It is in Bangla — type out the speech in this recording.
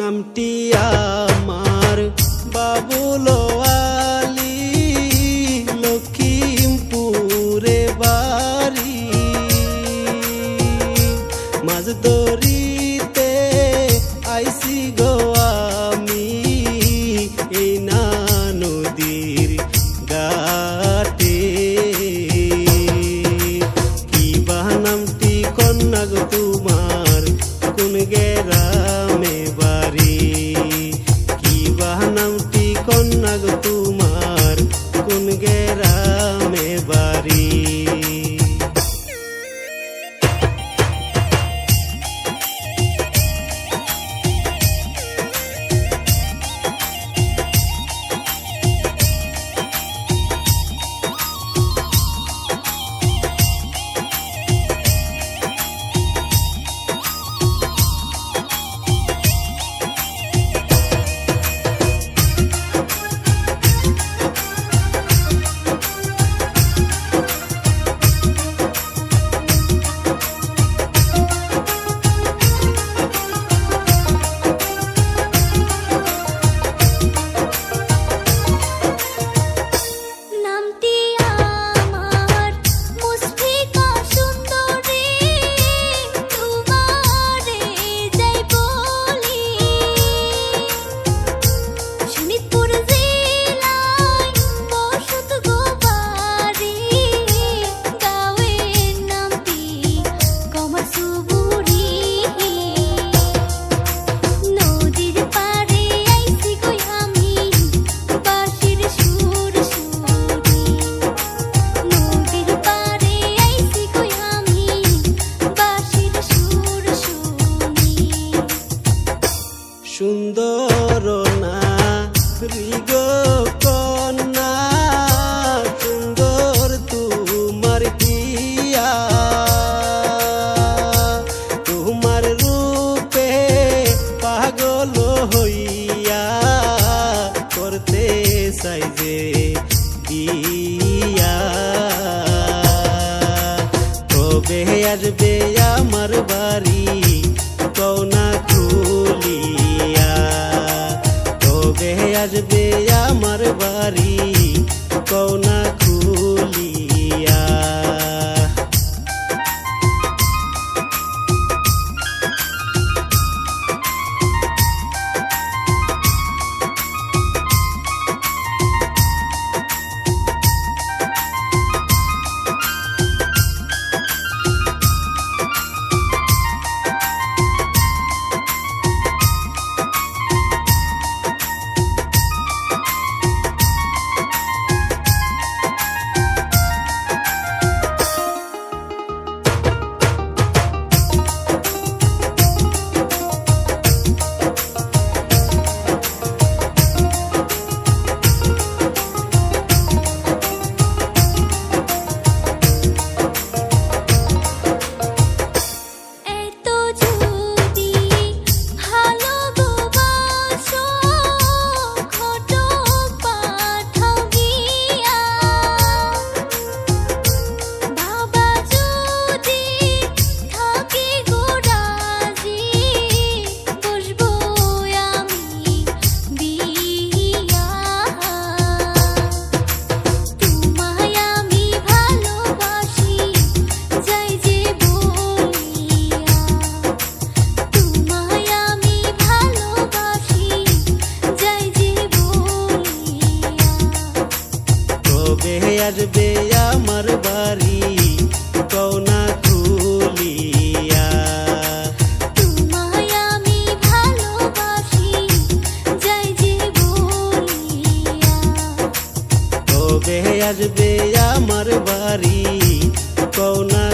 নামটি আমার বাবুল আলী, লখিমপুরে বাড়ি। মাঝ দরিতে আইসি গো আমি, এই না নদীর ঘাটে। কি বা নামটি কন্যা গো তোমার, কোন গ্রামে বাড়ি? কি বা নামটি কন্যা গো তোমার, কোন গ্রামে বাড়ি? সুন্দর নারী গো কন্যা, সুন্দর তোমার হিয়া। তোমার রূপে পাগল হইয়া, করতে চাই যে বিয়া। কবে আসবে আমার বাড়ি, কওনা খুলিয়া? কবে আসবে আমার বাড়ি, কওনা খুলিয়া? আসবে আমার বাড়ি, কওনা খুলিয়া? তোমায় আমি ভালোবাসি, যাই যে বলিয়া। কবে আসবে আমার বাড়ি, কওনা